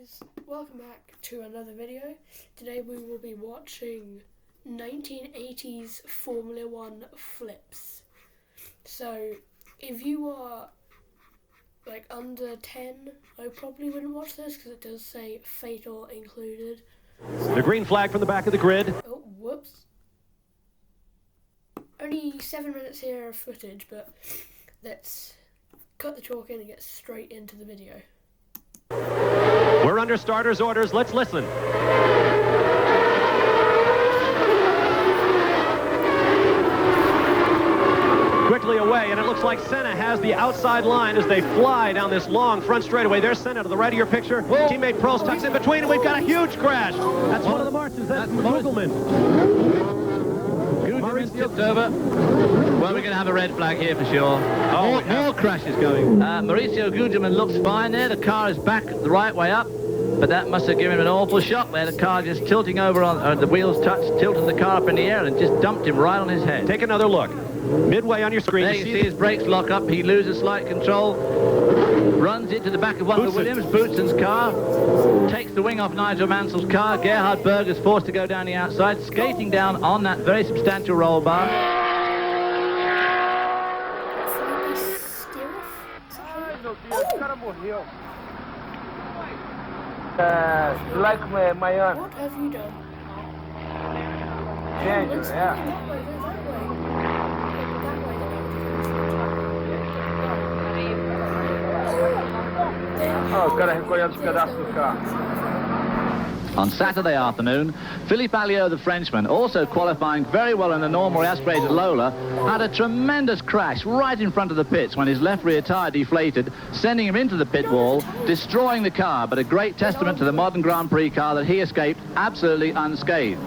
guys, welcome back to another video. Today we will be watching 1980s Formula 1 flips. So if you are like under 10, I probably wouldn't watch this because it does say fatal included. The green flag from the back of the grid. Oh, whoops. Only 7 minutes here of footage, but let's cut the talk in and get straight into the video. We're under starter's orders. Let's listen. Quickly away, and it looks like Senna has the outside line as they fly down this long front straightaway. There's Senna to the right of your picture. Whoa. Teammate Prost tucks in between, and we've got a huge crash. That's one of the marches. That's Gugelmin. Gugelmin tipped over. Well, we're going to have a red flag here for sure. More crashes going. Mauricio Gugelmin looks fine there. The car is back the right way up, but that must have given him an awful shock there. The car just tilting over on the wheels touched, tilting the car up in the air and just dumped him right on his head. Take another look. Midway on your screen. There you see his brakes lock up. He loses slight control. Runs into the back of one of the Williams, Boutsen's car. Takes the wing off Nigel Mansell's car. Gerhard Berger's forced to go down the outside, skating down on that very substantial roll bar. Like my aunt. What have you done? Change, yeah. Oh, cara recolhendo os pedaços do carro. On Saturday afternoon, Philippe Alliot, the Frenchman, also qualifying very well in the normally aspirated Lola, had a tremendous crash right in front of the pits when his left rear tyre deflated, sending him into the pit wall, destroying the car, but a great testament to the modern Grand Prix car that he escaped absolutely unscathed.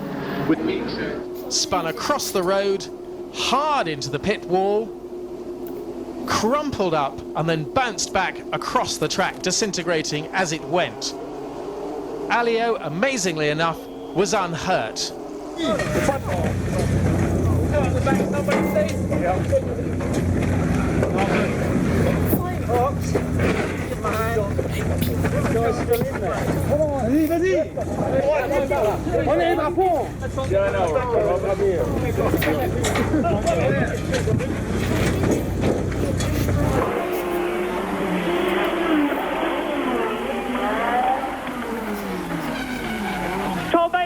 Spun across the road, hard into the pit wall, crumpled up and then bounced back across the track, disintegrating as it went. Alliot, amazingly enough, was unhurt.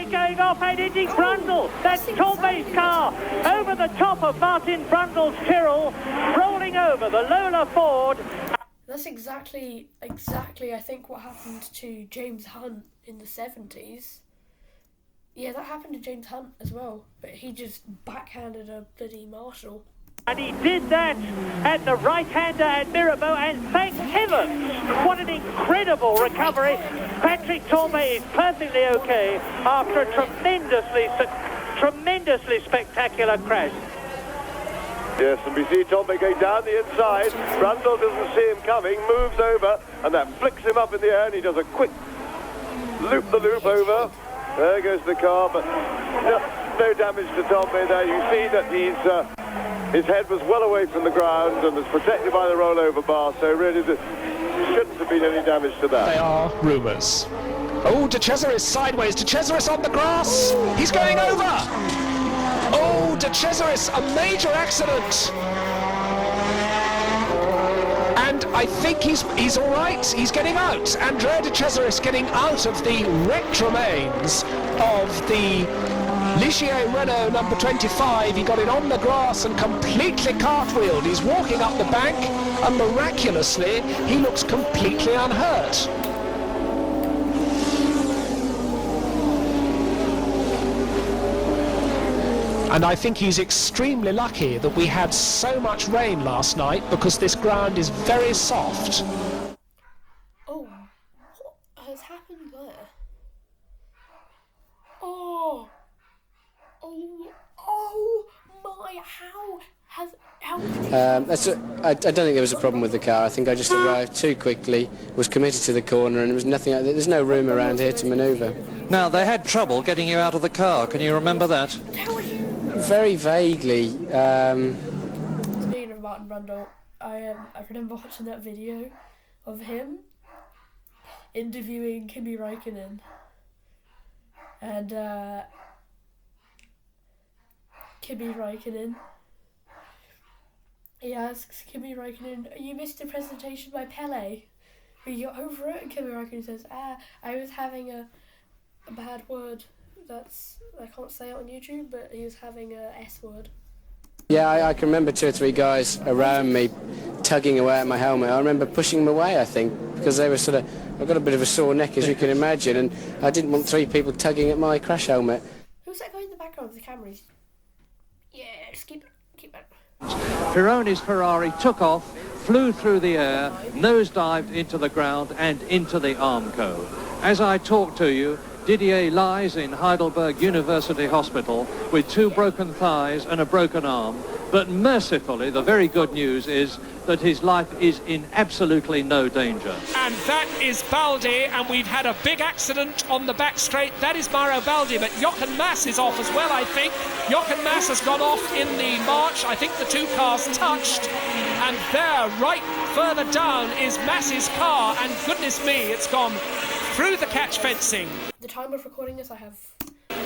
Going off and hitting Brundle. That's Torbe's car over the top of Martin Brundle's Tyrrell, rolling over the Lola Ford. That's exactly I think what happened to James Hunt in the 70s. Yeah, that happened to James Hunt as well, but he just backhanded a bloody Marshall. And he did that at the right-hander at Mirabeau, and thank heavens, what an incredible recovery. Patrick Torbe is perfectly okay after a tremendously spectacular crash. Yes, and we see Torbe going down the inside. Brundle doesn't see him coming, moves over, and that flicks him up in the air, and he does a quick loop-the-loop over. There goes the car, but no damage to Torbe there. You see that his head was well away from the ground and was protected by the rollover bar, so really there shouldn't have been any damage to that. They are rumours. Oh, De Cesaris sideways. De Cesaris on the grass. He's going over. Oh, De Cesaris, a major accident. And I think he's all right. He's getting out. Andrea De Cesaris getting out of the wrecked remains of the Ligier Renault number 25. He got it on the grass and completely cartwheeled. He's walking up the bank and miraculously he looks completely unhurt. And I think he's extremely lucky that we had so much rain last night because this ground is very soft. Oh, what has happened there? Oh my, how I don't think there was a problem with the car. I think I just arrived too quickly, was committed to the corner, and there was nothing. There's no room around here to manoeuvre. Now, they had trouble getting you out of the car. Can you remember that? Very vaguely. Speaking of Martin Brundle, I remember watching that video of him interviewing Kimi Räikkönen, and Kimi Räikkönen, he asks Kimi Räikkönen, "You missed a presentation by Pele. Will you get over it?" And Kimi Räikkönen says, I was having a bad word. I can't say it on YouTube, but he was having a S word. Yeah, I can remember 2 or 3 guys around me tugging away at my helmet. I remember pushing them away, I think, because they were sort of... I've got a bit of a sore neck, as you can imagine, and I didn't want 3 people tugging at my crash helmet. Who's that guy in the background of the cameras? Yeah, just keep it. Pironi's Ferrari took off, flew through the air, nosedived into the ground and into the Armco. As I talk to you, Didier lies in Heidelberg University Hospital with 2 broken thighs and a broken arm, but mercifully the very good news is that his life is in absolutely no danger. And that is Baldi, and we've had a big accident on the back straight. That is Mauro Baldi, but Jochen Mass is off as well, I think. Jochen Mass has gone off in the march. I think the 2 cars touched, and there, right further down, is Mass's car, and goodness me, it's gone through the catch fencing. The time of recording this, I have...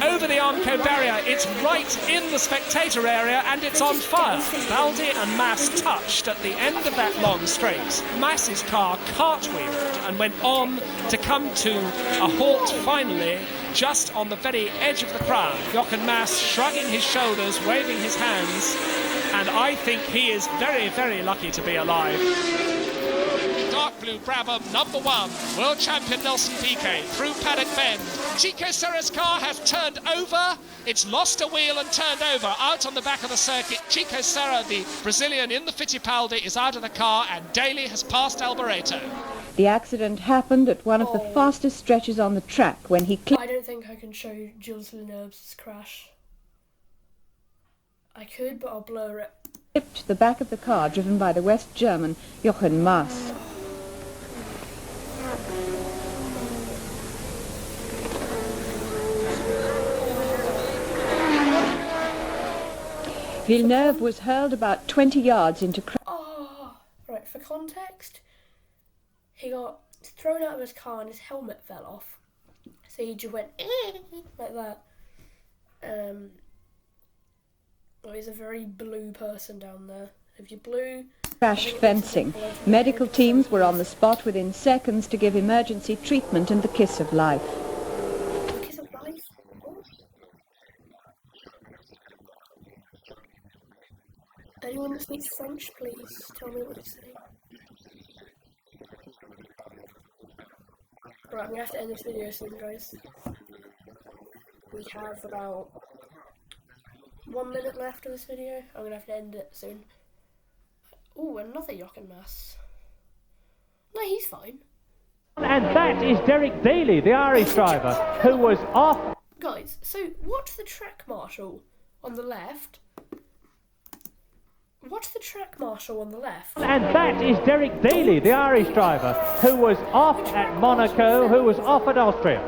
Over the Armco barrier, it's right in the spectator area, and it's on fire. Baldi and Mass touched at the end of that long straight. Mass's car cartwheeled and went on to come to a halt finally, just on the very edge of the crowd. Jochen Mass shrugging his shoulders, waving his hands, and I think he is very, very lucky to be alive. Dark blue Brabham, number 1, world champion Nelson Piquet through Paddock Bend. Chico Serra's car has turned over. It's lost a wheel and turned over out on the back of the circuit. Chico Serra, the Brazilian in the Fittipaldi, is out of the car, and Daly has passed Alboreto. The accident happened at one of the fastest stretches on the track when he I don't think I can show Gilles Villeneuve's crash. I could, but I'll blur it. Clipped the back of the car driven by the West German Jochen Mass. Villeneuve was hurled about 20 yards into... Right, for context, he got thrown out of his car and his helmet fell off. So he just went like that. There's a very blue person down there. If you're blue... Crashed fencing. Medical teams were on the spot within seconds to give emergency treatment and the kiss of life. Kiss of life? Anyone that speaks French, please tell me what it's saying. Right, I'm gonna have to end this video soon, guys. We have about 1 minute left of this video. I'm gonna have to end it soon. Ooh, another Jochen Mass. No, he's fine. And that is Derek Daly, the Irish driver, who was off. Guys, so watch the track marshal on the left. Watch the track marshal on the left. And that is Derek Daly, the Irish driver, who was off at Monaco, who was off at Austria.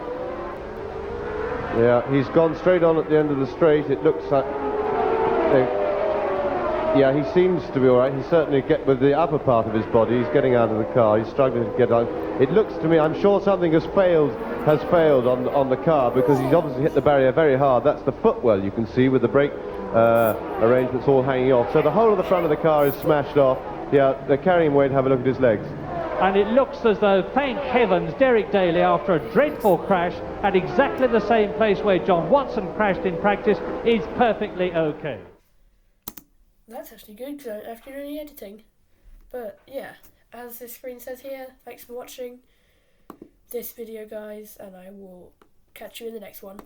Yeah, he's gone straight on at the end of the straight. It looks like... yeah, he seems to be all right. He certainly get with the upper part of his body. He's getting out of the car. He's struggling to get out. It looks to me, I'm sure something has failed on the car, because he's obviously hit the barrier very hard. That's the footwell you can see with the brake arrangements all hanging off. So the whole of the front of the car is smashed off. Yeah, they're carrying him away to have a look at his legs. And it looks as though, thank heavens, Derek Daly, after a dreadful crash at exactly the same place where John Watson crashed in practice, is perfectly okay. That's actually good, because I don't have to do any editing. But yeah, as the screen says here, thanks for watching this video, guys, and I will catch you in the next one.